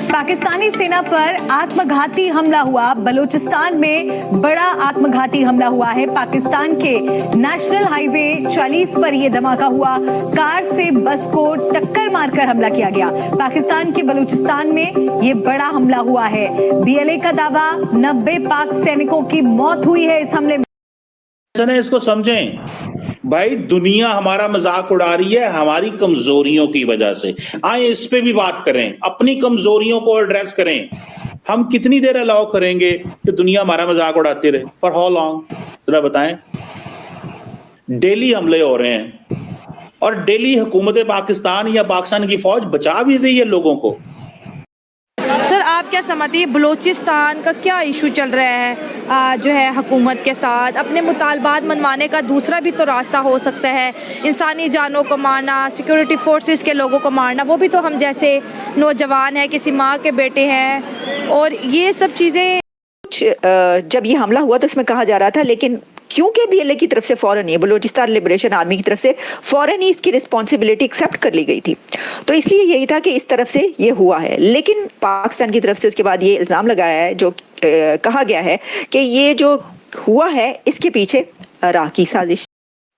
पाकिस्तानी सेना पर आत्मघाती हमला हुआ। बलूचिस्तान में बड़ा आत्मघाती हमला हुआ है। पाकिस्तान के नेशनल हाईवे 40 पर यह धमाका हुआ। कार से बस को टक्कर मारकर हमला किया गया। पाकिस्तान के बलूचिस्तान में यह बड़ा हमला हुआ है। बीएलए का दावा 90 पाक सैनिकों की मौत हुई है इस हमले में। इसको समझें भाई, दुनिया हमारा मजाक उड़ा रही है हमारी कमजोरियों की वजह से। आए इस पे भी बात करें, अपनी कमजोरियों को एड्रेस करें। हम कितनी देर अलाउ करेंगे कि दुनिया हमारा मजाक उड़ाती रहे? For how long? जरा बताएं। डेली हमले हो रहे हैं और डेली हुकूमत पाकिस्तान या पाकिस्तान की फौज बचा भी रही है लोगों को। सर, आप क्या समझते हैं बलूचिस्तान का क्या इशू चल रहा है जो है हुकूमत के साथ? अपने मुतालबात मनवाने का दूसरा भी तो रास्ता हो सकता है। इंसानी जानों को मारना, सिक्योरिटी फोर्सेस के लोगों को मारना, वो भी तो हम जैसे नौजवान हैं, किसी माँ के बेटे हैं, और ये सब चीज़ें। जब ये हमला हुआ तो इसमें कहा जा रहा था, लेकिन क्योंकि बीएलए की तरफ से फौरन, ये बलूचिस्तान लिबरेशन आर्मी की तरफ से फौरन ही इसकी रिस्पॉन्सिबिलिटी एक्सेप्ट कर ली गई थी, तो इसलिए यही था कि इस तरफ से ये हुआ है। लेकिन पाकिस्तान की तरफ से उसके बाद ये इल्ज़ाम लगाया है, जो कहा गया है कि ये जो हुआ है इसके पीछे राह की साजिश।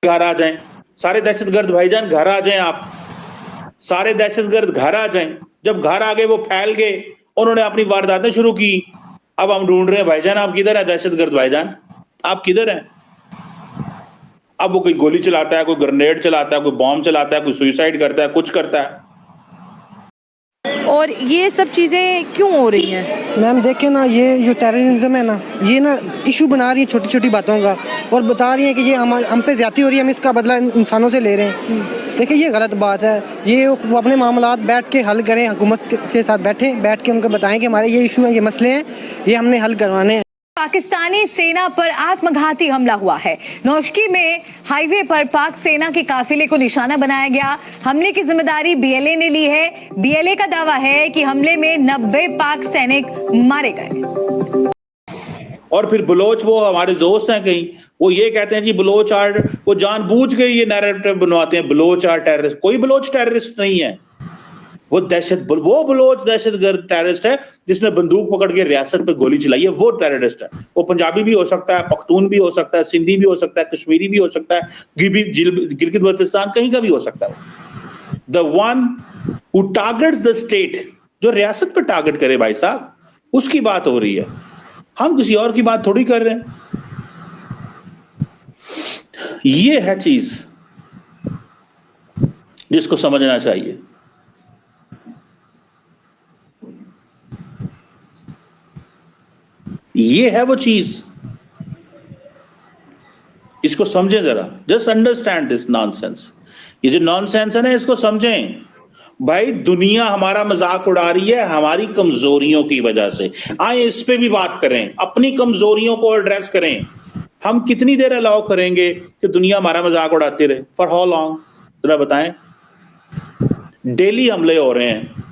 घर आ जाएं सारे दहशतगर्द भाईजान, घर आ जाएं आप सारे दहशतगर्द, घर आ जाएं। जब घर आ गए वो फैल गए, उन्होंने अपनी वारदातें शुरू की। अब हम ढूंढ रहे हैं भाईजान आप किधर है दहशतगर्द भाईजान, आप किधर हैं? अब वो कोई गोली चलाता है, कोई ग्रेनेड चलाता है, कोई बॉम्ब चलाता है, कोई सुसाइड करता है, कुछ करता है। और ये सब चीज़ें क्यों हो रही हैं? मैम देखिए ना, ये जो टेररिज्म है ना, ये ना इशू बना रही है छोटी छोटी बातों का, और बता रही है कि ये हम पे ज्यादती हो रही है, हम इसका बदला इंसानों से ले रहे हैं। देखिए ये गलत बात है। ये वो अपने मामलात बैठ के हल करें, हुकूमत के साथ बैठ के उनको बताएं कि हमारे ये इशू हैं, ये मसले हैं, ये हमने हल करवाने हैं। पाकिस्तानी सेना पर आत्मघाती हमला हुआ है। नौशकी में हाईवे पर पाक सेना के काफिले को निशाना बनाया गया। हमले की जिम्मेदारी बीएलए ने ली है। बीएलए का दावा है कि हमले में 90 पाक सैनिक मारे गए। और फिर बलोच, वो हमारे दोस्त हैं कहीं, वो ये कहते हैं जी बलोच आर, वो जानबूझ के ये नैरेटिव बनवाते हैं बलोच आर टेररिस्ट। कोई बलोच टेररिस्ट नहीं है। वो बलोच दहशतगर्द टेररिस्ट है जिसने बंदूक पकड़ के रियासत पे गोली चलाई है, वो टेररिस्ट है। वो पंजाबी भी हो सकता है, पख्तून भी हो सकता है, सिंधी भी हो सकता है, कश्मीरी भी हो सकता है, गिलगित बल्तिस्तान कहीं का भी हो सकता है। The one who targets the state, जो रियासत पे टारगेट करे भाई साहब, उसकी बात हो रही है। हम किसी और की बात थोड़ी कर रहे हैं। ये है चीज जिसको समझना चाहिए। ये है वो चीज, इसको समझें जरा। Just understand this nonsense. ये जो नॉनसेंस है ना, इसको समझें भाई। दुनिया हमारा मजाक उड़ा रही है हमारी कमजोरियों की वजह से। आए इस पे भी बात करें, अपनी कमजोरियों को एड्रेस करें। हम कितनी देर अलाउ करेंगे कि दुनिया हमारा मजाक उड़ाती रहे? For how long? जरा बताएं। डेली हमले हो रहे हैं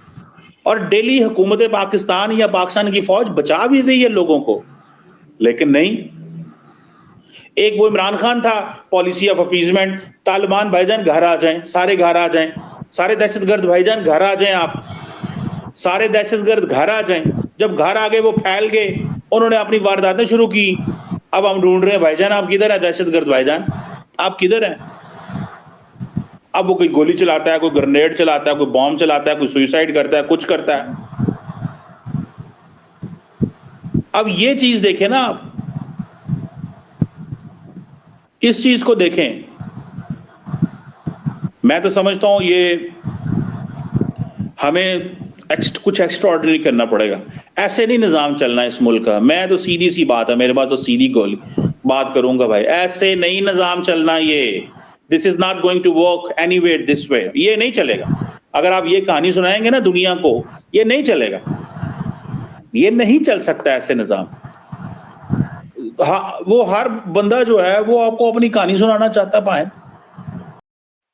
और डेली हुकूमत पाकिस्तान या पाकिस्तान की फौज बचा भी रही है लोगों को, लेकिन नहीं। एक वो इमरान खान था, पॉलिसी ऑफ अपीजमेंट, तालिबान भाईजान घर आ जाएं, सारे घर आ जाएं, सारे दहशतगर्द भाईजान घर आ जाएं, आप सारे दहशतगर्द घर आ जाएं। जब घर आ गए वो फैल गए, उन्होंने अपनी वारदातें शुरू की। अब हम ढूंढ रहे हैं भाईजान आप किधर है दहशतगर्द भाईजान, आप किधर हैं? अब वो कोई गोली चलाता है, कोई ग्रेनेड चलाता है, कोई बॉम्ब चलाता है, कोई सुसाइड करता है, कुछ करता है। अब ये चीज देखें ना आप, इस चीज को देखें। मैं तो समझता हूं ये हमें कुछ एक्स्ट्रा ऑर्डिनरी करना पड़ेगा। ऐसे नहीं निजाम चलना इस मुल्क का। मैं तो सीधी सी बात है, मेरे पास तो सीधी गोली बात करूंगा भाई। ऐसे नहीं निजाम चलना। ये this is not going to work anyway this way. ये नहीं चलेगा। अगर आप ये कहानी सुनाएंगे ना दुनिया को, ये नहीं चलेगा। ये नहीं चल सकता ऐसे निजाम। वो हर बंदा जो है वो आपको अपनी कहानी सुनाना चाहता पाए।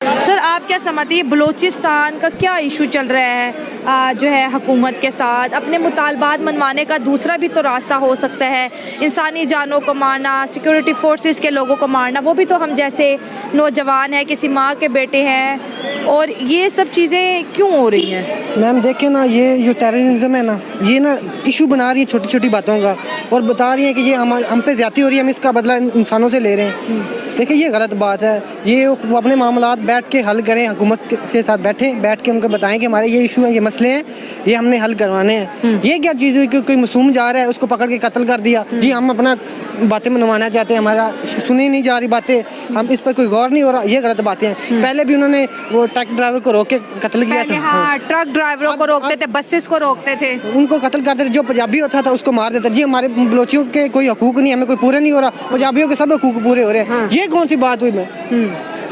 सर, आप क्या समझते हैं बलूचिस्तान का क्या इशू चल रहा है जो है हुकूमत के साथ? अपने मुतालबात मनवाने का दूसरा भी तो रास्ता हो सकता है। इंसानी जानों को मारना, सिक्योरिटी फोर्सेस के लोगों को मारना, वो भी तो हम जैसे नौजवान हैं, किसी माँ के बेटे हैं, और ये सब चीज़ें क्यों हो रही हैं? मैम देखें ना, ये जो टेररिज्म है ना, ये ना इशू बना रही है छोटी छोटी बातों का, और बता रही है कि ये हम पे ज्यादती हो रही है, हम इसका बदला इंसानों से ले रहे हैं। देखिए ये गलत बात है। ये वो अपने मामलात बैठ के हल करें, हुकूमत के साथ बैठ के उनको बताएं कि हमारे ये इशू हैं, ये मसले हैं, ये हमने हल करवाने हैं। ये क्या चीज़ हुई कि कोई मासूम जा रहा है, उसको पकड़ के कत्ल कर दिया? जी हम अपना बातें मनवाना चाहते हैं, हमारा सुनी नहीं जा रही बातें, हम इस पर कोई गौर नहीं हो रहा, ये गलत बातें हैं। पहले भी उन्होंने वो ट्रक ड्राइवर को रोक के कत्ल किया था। हाँ, ट्रक ड्राइवरों को रोकते थे, बसेस को रोकते थे, उनको कत्ल करते थे। जो पंजाबी होता था उसको मार देता। जी हमारे बलोचियों के कोई हकूक नहीं, हमें कोई पूरे नहीं हो रहा, पंजाबियों के सब हकूक पूरे हो रहे हैं। ये कौन सी बात हुई? मैं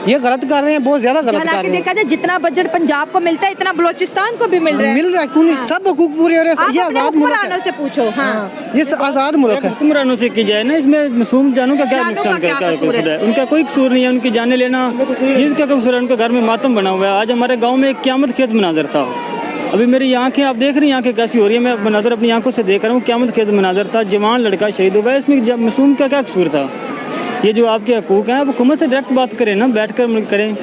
ये गलत कर रहे हैं, बहुत ज्यादा गलत कर हालांकि रहे हैं। देखा जाए जितना बजट पंजाब को मिलता है इतना बलोचिस्तान को भी मिल रहा है। मिल रहा है, क्यों नहीं? सब हकूक पूरे हो रहे हैं। ये आजाद मुल्क हुक्मरानों है। से पूछो। हाँ, ये आजाद मुल्क है। हुक्मरानों से की जाए ना, इसमें मासूम जानों का क्या जानों नुकसान का क्या क्या कसूर कसूर है? उनका कोई कसूर नहीं है, उनकी जाने लेना ये क्या कसूर है? उनका घर में मातम बना हुआ है। आज हमारे गाँव में एक क़यामत खेज मनाजर था। अभी मेरी आंखें, आप देख रही हैं आंखें कैसी हो रही है, मैं मनाजर अपनी आंखों से देख रहा हूँ। क़यामत खेज मनाजर था, जवान लड़का शहीद हुआ है। इसमें मासूम का क्या कसूर था? ये जो आपके हकूक हैं, आप हुकूमत से डायरेक्ट बात करें ना, बैठ कर करें।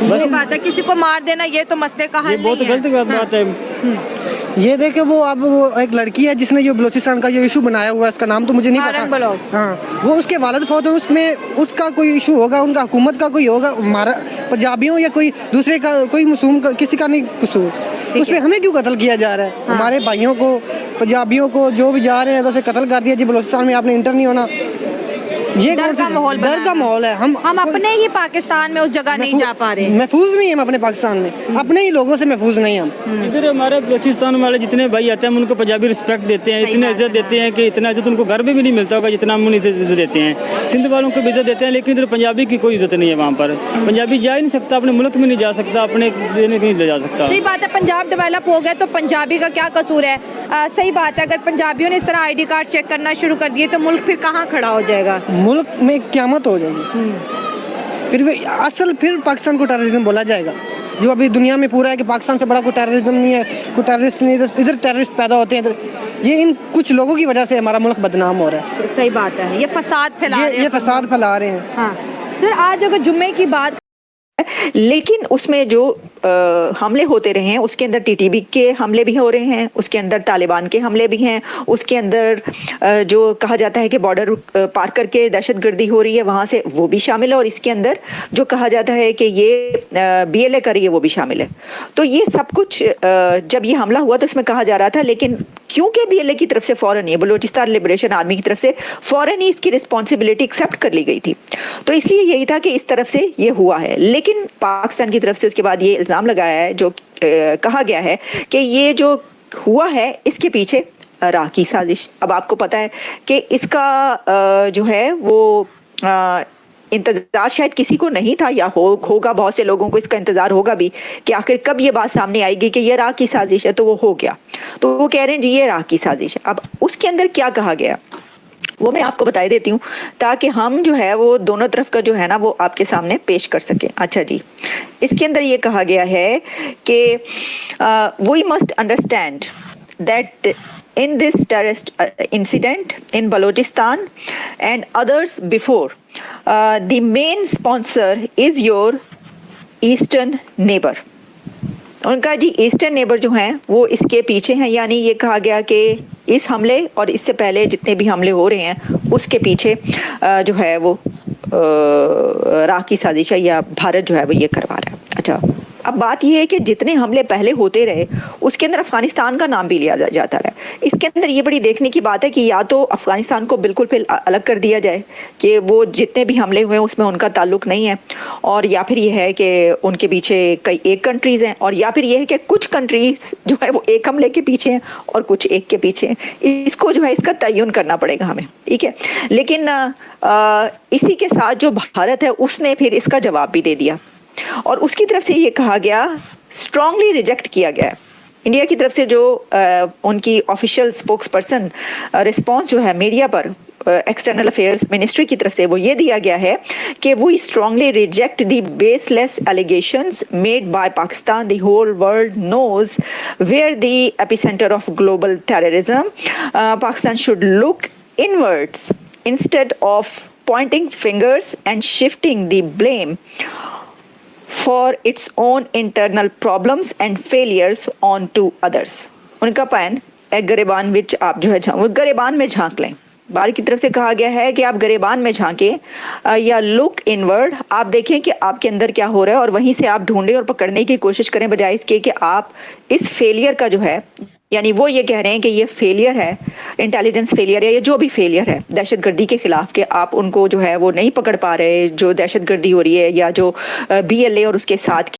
बस बात है, किसी को मार देना ये तो मसले का हल ये बहुत नहीं है। गलत बात है। ये देखे वो अब वो एक लड़की है जिसने ये बलोचिस्तान का ये इशू बनाया हुआ है, उसका नाम तो मुझे नहीं हारन पता। बलोच। हाँ, वो उसके वालिद फौत है, उसमें उसका कोई इशू होगा, उनका हुकूमत का कोई होगा, हमारा पंजाबियों या कोई दूसरे का, कोई मासूम का, किसी का नहीं कसूर। उसमें हमें क्यों कत्ल किया जा रहा है? हमारे भाइयों को, पंजाबियों को जो भी जा रहे हैं तो उसे कत्ल कर दिया। जी बलोचिस्तान में आपने इंटर नहीं होना, ये डर का माहौल डर का माहौल है। हम अपने ही पाकिस्तान में उस जगह नहीं जा पा रहे। महफूज नहीं है हम अपने पाकिस्तान में, अपने ही लोगों से महफूज नहीं हम। इधर हमारे बलोचिस्तान वाले जितने भाई आते हैं, हम उनको पंजाबी रिस्पेक्ट देते हैं, इतनी इज्जत देते हैं कि इतना इज्जत उनको घर में भी नहीं मिलता होगा जितना हम उन्हें इज्जत देते हैं। सिंध वालों को भी इज्जत देते हैं, लेकिन इधर पंजाबी की कोई इज्जत नहीं है। वहाँ पर पंजाबी जा ही नहीं सकता, अपने मुल्क में नहीं जा सकता, अपने देने नहीं ले जा सकता। सही बात है, पंजाब डेवलप हो गया तो पंजाबी का क्या कसूर है? सही बात है, अगर पंजाबियों ने इस तरह ID कार्ड चेक करना शुरू कर दिए तो मुल्क फिर कहाँ खड़ा हो जाएगा? मुल्क में क़यामत हो जाएगी। फिर पाकिस्तान को टेररिज्म बोला जाएगा, जो अभी दुनिया में पूरा है कि पाकिस्तान से बड़ा कोई टेररिज्म नहीं है, कोई टेररिस्ट नहीं है। इधर टेररिस्ट पैदा होते हैं, इधर ये इन कुछ लोगों की वजह से हमारा मुल्क बदनाम हो रहा है। सही बात है, ये फसाद फैला रहे हैं। ये फसाद फैला रहे हैं। हाँ सर, आज अगर जुम्मे की बात, लेकिन उसमें जो हमले होते रहे हैं, उसके अंदर टीटीबी के हमले भी हो रहे हैं, उसके अंदर तालिबान के हमले भी हैं, उसके अंदर जो कहा जाता है कि बॉर्डर पार करके दहशतगर्दी हो रही है वहाँ से, वो भी शामिल है। और इसके अंदर जो कहा जाता है कि ये BLA कर रही है, वो भी शामिल है। तो ये सब कुछ जब ये हमला हुआ तो इसमें कहा जा रहा था, लेकिन क्योंकि BLA की तरफ से फ़ौरन ही, बलूचिस्तान लिबरेशन आर्मी की तरफ से फ़ौरन ही इसकी रिस्पॉन्सिबिलिटी एक्सेप्ट कर ली गई थी। तो इसलिए यही था कि इस तरफ से ये हुआ है। लेकिन पाकिस्तान की तरफ से उसके बाद ये इल्ज़ाम लगाया है, जो कहा गया है कि ये जो हुआ है इसके पीछे राह की साजिश। अब आपको पता है कि इसका जो है वो इंतजार शायद किसी को नहीं था, या होगा, बहुत से लोगों को इसका इंतजार होगा भी कि आखिर कब ये बात सामने आएगी कि ये राह की साजिश है। तो वो हो गया, तो वो कह रहे हैं जी ये राह की साजिश है। अब उसके अंदर क्या कहा गया वो मैं आपको बता देती हूँ, ताकि हम जो है वो दोनों तरफ का जो है ना वो आपके सामने पेश कर सके। अच्छा जी, इसके अंदर ये कहा गया है कि we must understand that in this terrorist incident in Balochistan and others before, the main sponsor is your eastern neighbor. उनका जी ईस्टर्न नेबर जो हैं वो इसके पीछे हैं, यानी ये कहा गया कि इस हमले और इससे पहले जितने भी हमले हो रहे हैं उसके पीछे जो है वो राह की साजिश है, या भारत जो है वो ये करवा रहा है। अच्छा, अब बात यह है कि जितने हमले पहले होते रहे उसके अंदर अफगानिस्तान का नाम भी लिया जाता रहा। इसके अंदर ये बड़ी देखने की बात है कि या तो अफगानिस्तान को बिल्कुल फिर अलग कर दिया जाए कि वो जितने भी हमले हुए हैं उसमें उनका ताल्लुक नहीं है, और या फिर ये है कि उनके पीछे कई एक कंट्रीज़ हैं, और या फिर ये है कि कुछ कंट्रीज जो है वो एक हमले के पीछे हैं और कुछ एक के पीछे हैं। इसको जो है इसका तयन करना पड़ेगा हमें, ठीक है। लेकिन इसी के साथ जो भारत है उसने फिर इसका जवाब भी दे दिया, और उसकी तरफ से ये कहा गया, स्ट्रांगली रिजेक्ट किया गया इंडिया की तरफ से जो उनकी ऑफिशियल स्पोक्स पर्सन रिस्पॉन्स जो है मीडिया पर एक्सटर्नल अफेयर्स मिनिस्ट्री की तरफ से वो ये दिया गया है कि we strongly reject the baseless allegations made by Pakistan. The whole world knows where the epicentre of global terrorism. Pakistan should look inwards instead of pointing fingers and shifting the blame for its own internal problems and failures onto others। उनका pan गरेबान विच आप जो है वो गरेबान में झांक लें। बाहर की तरफ से कहा गया है कि आप गरेबान में झांकें या लुक इनवर्ड, आप देखें कि आपके अंदर क्या हो रहा है और वहीं से आप ढूंढें और पकड़ने की कोशिश करें, बजाय इसके कि आप इस फेलियर का जो है, यानी वो ये कह रहे हैं कि ये फेलियर है, इंटेलिजेंस फेलियर है, ये जो भी फेलियर है दहशतगर्दी के खिलाफ, के आप उनको जो है वो नहीं पकड़ पा रहे, जो दहशतगर्दी हो रही है या जो BLA और उसके साथ